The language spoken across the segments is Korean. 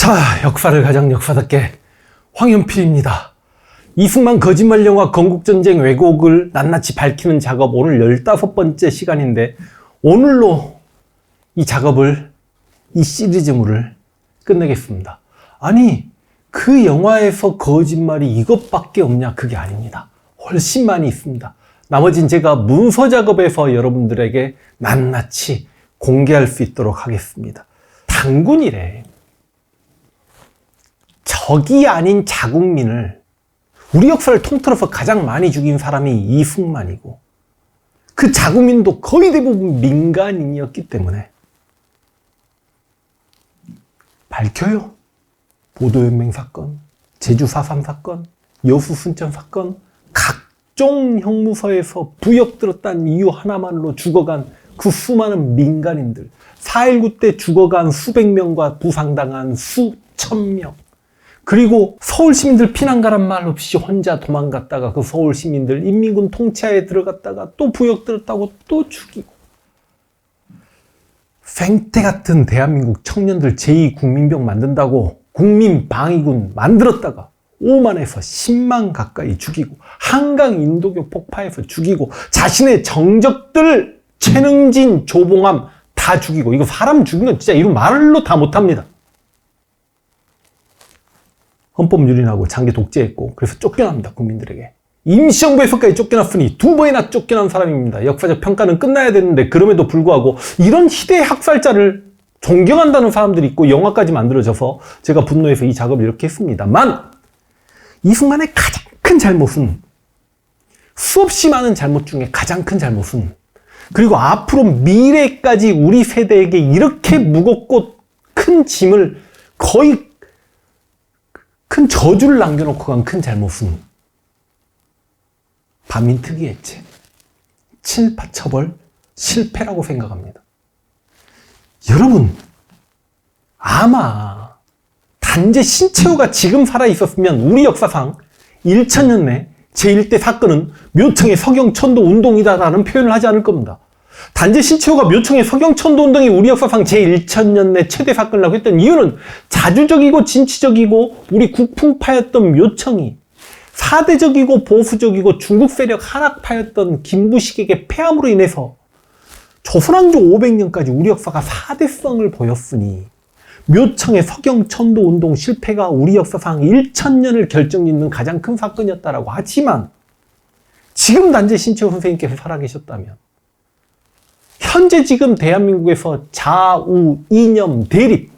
자, 역사를 가장 역사답게 황현필입니다. 이승만 거짓말 영화 건국전쟁 왜곡을 낱낱이 밝히는 작업 오늘 15번째 시간인데 오늘로 이 작업을 이 시리즈물을 끝내겠습니다. 아니 그 영화에서 거짓말이 이것밖에 없냐? 그게 아닙니다. 훨씬 많이 있습니다. 나머진 제가 문서 작업에서 여러분들에게 낱낱이 공개할 수 있도록 하겠습니다. 단군이래. 적이 아닌 자국민을 우리 역사를 통틀어서 가장 많이 죽인 사람이 이승만이고 그 자국민도 거의 대부분 민간인이었기 때문에 밝혀요. 보도연맹 사건, 제주 4.3 사건, 여수 순천 사건, 각종 형무소에서 부역 들었다는 이유 하나만으로 죽어간 그 수많은 민간인들, 4.19 때 죽어간 수백 명과 부상당한 수천 명, 그리고 서울 시민들 피난 가란 말 없이 혼자 도망갔다가 그 서울 시민들 인민군 통치하에 들어갔다가 또 부역 들었다고 또 죽이고, 생태 같은 대한민국 청년들 제2국민병 만든다고 국민방위군 만들었다가 5만에서 10만 가까이 죽이고, 한강 인도교 폭파해서 죽이고, 자신의 정적들 최능진, 조봉암 다 죽이고, 이거 사람 죽인 건 진짜 이런 말로 다 못합니다. 헌법 유린하고 장기 독재했고, 그래서 쫓겨납니다, 국민들에게. 임시정부에서까지 쫓겨났으니 2번이나 쫓겨난 사람입니다. 역사적 평가는 끝나야 되는데 그럼에도 불구하고 이런 희대의 학살자를 존경한다는 사람들이 있고 영화까지 만들어져서 제가 분노해서 이 작업을 이렇게 했습니다만, 이승만의 가장 큰 잘못은, 수없이 많은 잘못 중에 가장 큰 잘못은, 그리고 앞으로 미래까지 우리 세대에게 이렇게 무겁고 큰 짐을, 거의 큰 저주를 남겨놓고 간 큰 잘못은 반민특위 해체, 친일파 처벌 실패라고 생각합니다. 여러분, 아마 단재 신채호가 지금 살아있었으면 우리 역사상 1000년 내 제1대 사건은 묘청의 서경천도 운동이다라는 표현을 하지 않을 겁니다. 단재 신채호가 묘청의 서경천도 운동이 우리 역사상 제1000년 내 최대 사건이라고 했던 이유는 자주적이고 진취적이고 우리 국풍파였던 묘청이 사대적이고 보수적이고 중국 세력 한학파였던 김부식에게 패함으로 인해서 조선왕조 500년까지 우리 역사가 사대성을 보였으니 묘청의 서경천도 운동 실패가 우리 역사상 1000년을 결정짓는 가장 큰 사건이었다라고 하지만, 지금 단재 신채호 선생님께서 살아계셨다면 현재 지금 대한민국에서 좌우 이념 대립,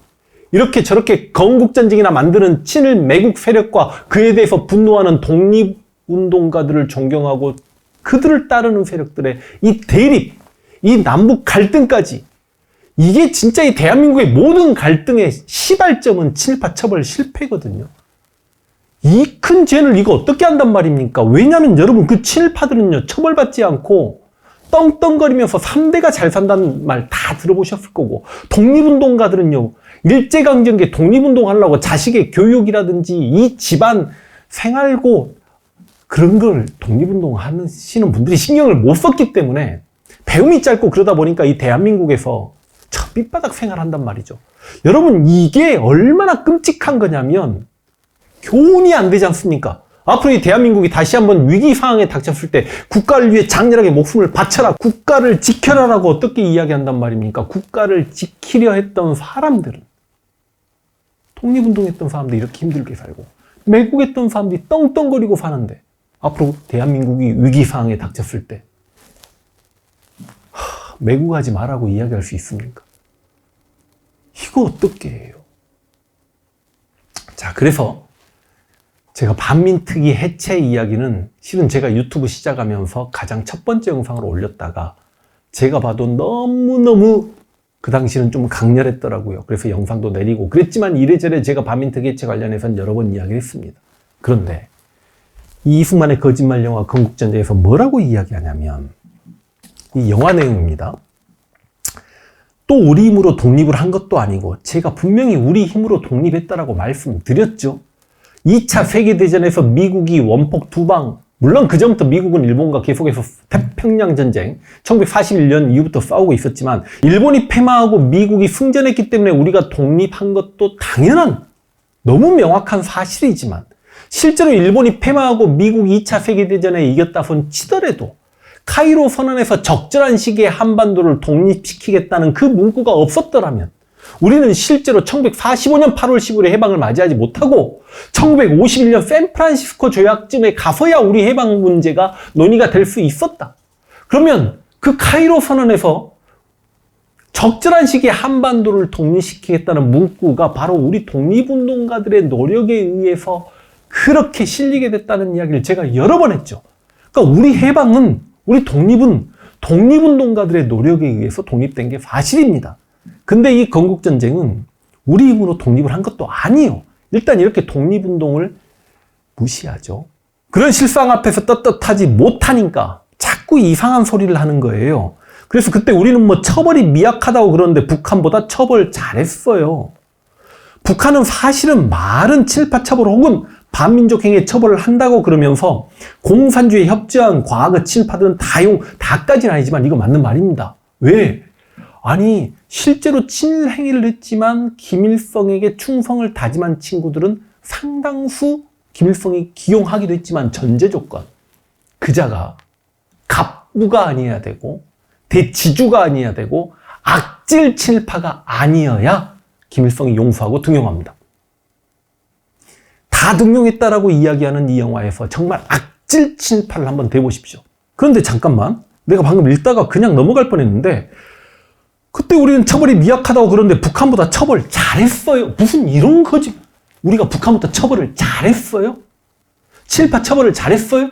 이렇게 저렇게 건국전쟁이나 만드는 친일 매국 세력과 그에 대해서 분노하는 독립운동가들을 존경하고 그들을 따르는 세력들의 이 대립, 이 남북 갈등까지, 이게 진짜 이 대한민국의 모든 갈등의 시발점은 친일파 처벌 실패거든요. 이 큰 죄를 이거 어떻게 한단 말입니까? 왜냐하면 여러분, 그 친일파들은요, 처벌받지 않고 떵떵거리면서 3대가 잘 산다는 말 다 들어보셨을 거고, 독립운동가들은요, 일제강점기에 독립운동 하려고 자식의 교육이라든지 이 집안 생활고 그런 걸 독립운동 하시는 분들이 신경을 못 썼기 때문에 배움이 짧고, 그러다 보니까 이 대한민국에서 저 밑바닥 생활한단 말이죠. 여러분, 이게 얼마나 끔찍한 거냐면 교훈이 안 되지 않습니까? 앞으로 이 대한민국이 다시 한번 위기 상황에 닥쳤을 때 국가를 위해 장렬하게 목숨을 바쳐라, 국가를 지켜라라고 어떻게 이야기한단 말입니까? 국가를 지키려 했던 사람들은, 독립운동했던 사람들이 이렇게 힘들게 살고 매국했던 사람들이 떵떵거리고 사는데, 앞으로 대한민국이 위기 상황에 닥쳤을 때 매국하지 말라고 이야기할 수 있습니까? 이거 어떻게 해요? 자, 그래서 제가 반민특위 해체 이야기는 실은 제가 유튜브 시작하면서 가장 첫 번째 영상을 올렸다가 제가 봐도 너무너무 그 당시는 좀 강렬했더라고요. 그래서 영상도 내리고 그랬지만 이래저래 제가 반민특위 해체 관련해서는 여러 번 이야기를 했습니다. 그런데 이승만의 거짓말 영화 건국전쟁에서 뭐라고 이야기하냐면, 이 영화 내용입니다. 또 우리 힘으로 독립을 한 것도 아니고, 제가 분명히 우리 힘으로 독립했다라고 말씀드렸죠. 2차 세계대전에서 미국이 원폭 2방, 물론 그 전부터 미국은 일본과 계속해서 태평양 전쟁 1941년 이후부터 싸우고 있었지만 일본이 패망하고 미국이 승전했기 때문에 우리가 독립한 것도 당연한 너무 명확한 사실이지만 실제로 일본이 패망하고 미국이 2차 세계대전에 이겼다 손 치더라도 카이로 선언에서 적절한 시기에 한반도를 독립시키겠다는 그 문구가 없었더라면 우리는 실제로 1945년 8월 15일에 해방을 맞이하지 못하고 1951년 샌프란시스코 조약쯤에 가서야 우리 해방 문제가 논의가 될 수 있었다. 그러면 그 카이로 선언에서 적절한 시기에 한반도를 독립시키겠다는 문구가 바로 우리 독립운동가들의 노력에 의해서 그렇게 실리게 됐다는 이야기를 제가 여러 번 했죠. 그러니까 우리 해방은, 우리 독립은 독립운동가들의 노력에 의해서 독립된 게 사실입니다. 근데 이 건국전쟁은 우리 힘으로 독립을 한 것도 아니에요. 일단 이렇게 독립운동을 무시하죠. 그런 실상 앞에서 떳떳하지 못하니까 자꾸 이상한 소리를 하는 거예요. 그래서 그때 우리는 뭐 처벌이 미약하다고 그러는데 북한보다 처벌 잘했어요. 북한은 사실은 말은 칠파 처벌 혹은 반민족 행위에 처벌을 한다고 그러면서 공산주의에 협조한 과거 친파들은 다까지는 아니지만 이거 맞는 말입니다. 왜? 아니 실제로 친일 행위를 했지만 김일성에게 충성을 다짐한 친구들은 상당수 김일성이 기용하기도 했지만 전제 조건 그자가 갑부가 아니어야 되고 대지주가 아니어야 되고 악질 친일파가 아니어야 김일성이 용서하고 등용합니다. 다 등용했다라고 이야기하는 이 영화에서 정말 악질 친일파를 한번 대보십시오. 그런데 잠깐만, 내가 방금 읽다가 그냥 넘어갈 뻔했는데 그때 우리는 처벌이 미약하다고 그러는데 북한보다 처벌 잘했어요. 무슨 이런 거지? 우리가 북한보다 처벌을 잘했어요? 친일파 처벌을 잘했어요?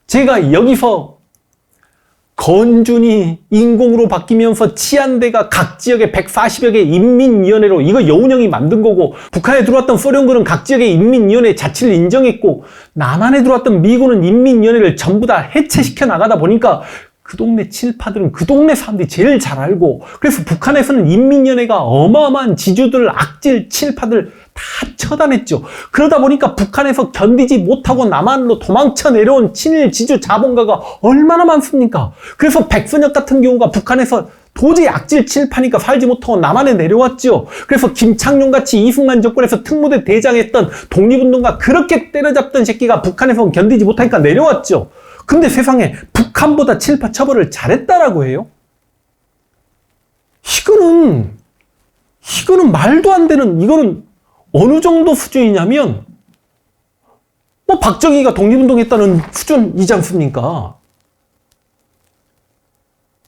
제가 여기서 건준이 인공으로 바뀌면서 치안대가 각 지역에 140여 개 인민위원회로 이거 여운형이 만든 거고 북한에 들어왔던 소련군은 각 지역의 인민위원회 자치를 인정했고 남한에 들어왔던 미군은 인민위원회를 전부 다 해체시켜 나가다 보니까 그 동네 친일파들은 그 동네 사람들이 제일 잘 알고 그래서 북한에서는 인민위원회가 어마어마한 지주들, 악질 친일파들 다 처단했죠. 그러다 보니까 북한에서 견디지 못하고 남한으로 도망쳐 내려온 친일 지주 자본가가 얼마나 많습니까? 그래서 백선엽 같은 경우가 북한에서 도저히 악질 친일파니까 살지 못하고 남한에 내려왔죠. 그래서 김창룡같이 이승만 정권에서 특무대 대장했던 독립운동가 그렇게 때려잡던 새끼가 북한에서 견디지 못하니까 내려왔죠. 근데 세상에 북한보다 친일파 처벌을 잘했다라고 해요? 이거는 말도 안 되는, 이거는 어느 정도 수준이냐면 뭐 박정희가 독립운동했다는 수준이지 않습니까?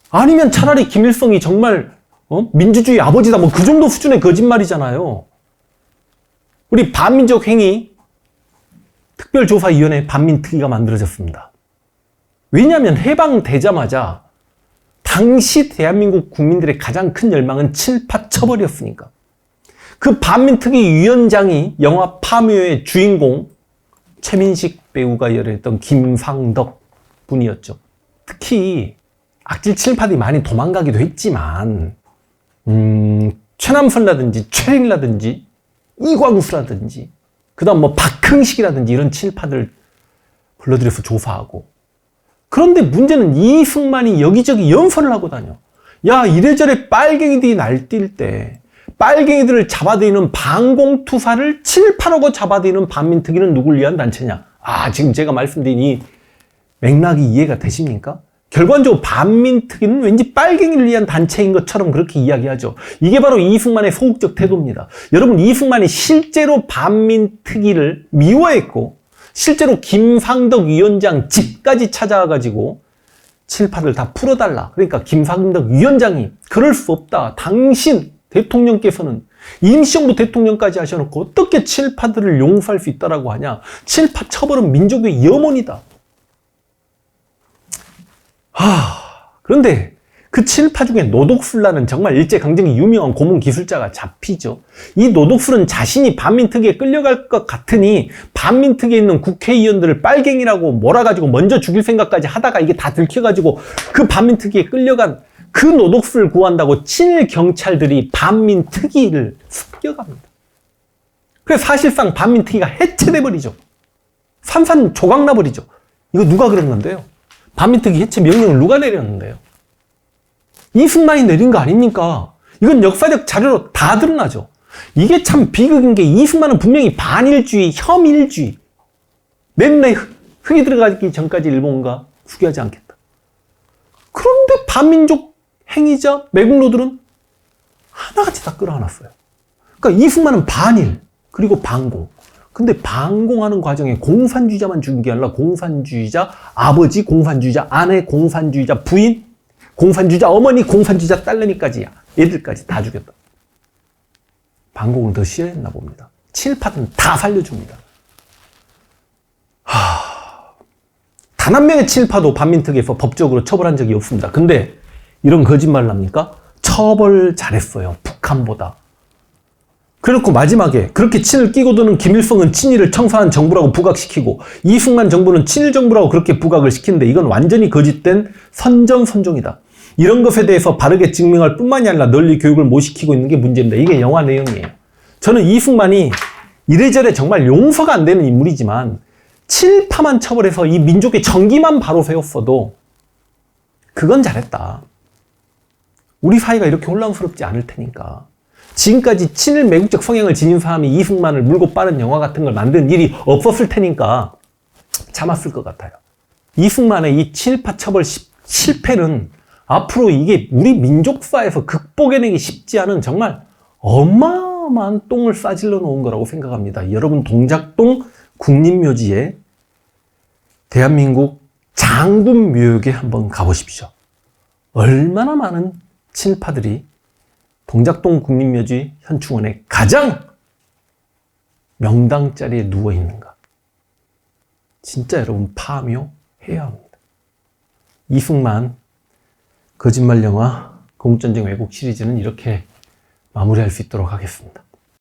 아니면 차라리 김일성이 정말 민주주의 아버지다 뭐 그 정도 수준의 거짓말이잖아요. 우리 반민족 행위 특별조사위원회 반민특위가 만들어졌습니다. 왜냐하면 해방되자마자 당시 대한민국 국민들의 가장 큰 열망은 친일파 처벌이었으니까. 그 반민특위 위원장이 영화 파묘의 주인공 최민식 배우가 열애했던 김상덕 분이었죠. 특히 악질 친일파들이 많이 도망가기도 했지만 최남선이라든지 최린이라든지 이광수라든지 그다음 뭐 박흥식이라든지 이런 친일파들 불러들여서 조사하고 그런데 문제는 이승만이 여기저기 연설을 하고 다녀. 야 이래저래 빨갱이들이 날뛸 때 빨갱이들을 잡아들이는 반공투사를 친일파라고 잡아들이는 반민특위는 누굴 위한 단체냐? 지금 제가 말씀드린 이 맥락이 이해가 되십니까? 결과적으로 반민특위는 왠지 빨갱이를 위한 단체인 것처럼 그렇게 이야기하죠. 이게 바로 이승만의 소극적 태도입니다. 여러분 이승만이 실제로 반민특위를 미워했고 실제로 김상덕 위원장 집까지 찾아와가지고 친일파를 다 풀어달라. 그러니까 김상덕 위원장이 그럴 수 없다. 당신 대통령께서는 임시정부 대통령까지 하셔놓고 어떻게 친일파들을 용서할 수 있다라고 하냐. 친일파 처벌은 민족의 염원이다. 그런데 그 친일파 중에 노독술라는 정말 일제강점기 유명한 고문기술자가 잡히죠. 이 노독술은 자신이 반민특위에 끌려갈 것 같으니 반민특위에 있는 국회의원들을 빨갱이라고 몰아가지고 먼저 죽일 생각까지 하다가 이게 다 들켜가지고 그 반민특위에 끌려간 그 노독술을 구한다고 친일 경찰들이 반민특위를 습격합니다. 그래서 사실상 반민특위가 해체돼 버리죠. 산산조각 나버리죠. 이거 누가 그런 건데요? 반민특위 해체 명령을 누가 내렸는데요? 이승만이 내린 거 아닙니까? 이건 역사적 자료로 다 드러나죠. 이게 참 비극인 게 이승만은 분명히 반일주의, 혐일주의. 내 눈에 흙이 들어가기 전까지 일본과 수교하지 않겠다. 그런데 반민족 행위자, 매국노들은 하나같이 다 끌어안았어요. 그러니까 이승만은 반일, 그리고 반공. 근데 반공하는 과정에 공산주의자만 죽인 게 아니라 공산주의자 아버지, 공산주의자 아내, 공산주의자 부인, 공산주의자 어머니, 공산주의자 딸내미까지, 애들까지 다 죽였다. 반공은 더 싫어했나 봅니다. 친일파들은 다 살려줍니다. 단 한 명의 친일파도 반민특위에서 법적으로 처벌한 적이 없습니다. 근데 이런 거짓말을 합니까? 처벌 잘했어요. 북한보다. 그래놓고 마지막에 그렇게 친을 끼고 드는 김일성은 친일을 청산한 정부라고 부각시키고 이승만 정부는 친일 정부라고 그렇게 부각을 시키는데 이건 완전히 거짓된 선전선종이다. 이런 것에 대해서 바르게 증명할 뿐만이 아니라 널리 교육을 못 시키고 있는 게 문제입니다. 이게 영화 내용이에요. 저는 이승만이 이래저래 정말 용서가 안 되는 인물이지만 친일파만 처벌해서 이 민족의 정기만 바로 세웠어도 그건 잘했다. 우리 사회가 이렇게 혼란스럽지 않을 테니까. 지금까지 친일 매국적 성향을 지닌 사람이 이승만을 물고 빠른 영화 같은 걸 만드는 일이 없었을 테니까 참았을 것 같아요. 이승만의 이 친일파 처벌 실패는 앞으로 이게 우리 민족사에서 극복해내기 쉽지 않은 정말 어마어마한 똥을 싸질러 놓은 거라고 생각합니다. 여러분 동작동 국립묘지에 대한민국 장군 묘역에 한번 가보십시오. 얼마나 많은 친일파들이 동작동 국립묘지 현충원에 가장 명당 자리에 누워 있는가. 진짜 여러분 파묘해야 합니다. 이승만 거짓말 영화 공전쟁 왜곡 시리즈는 이렇게 마무리할 수 있도록 하겠습니다.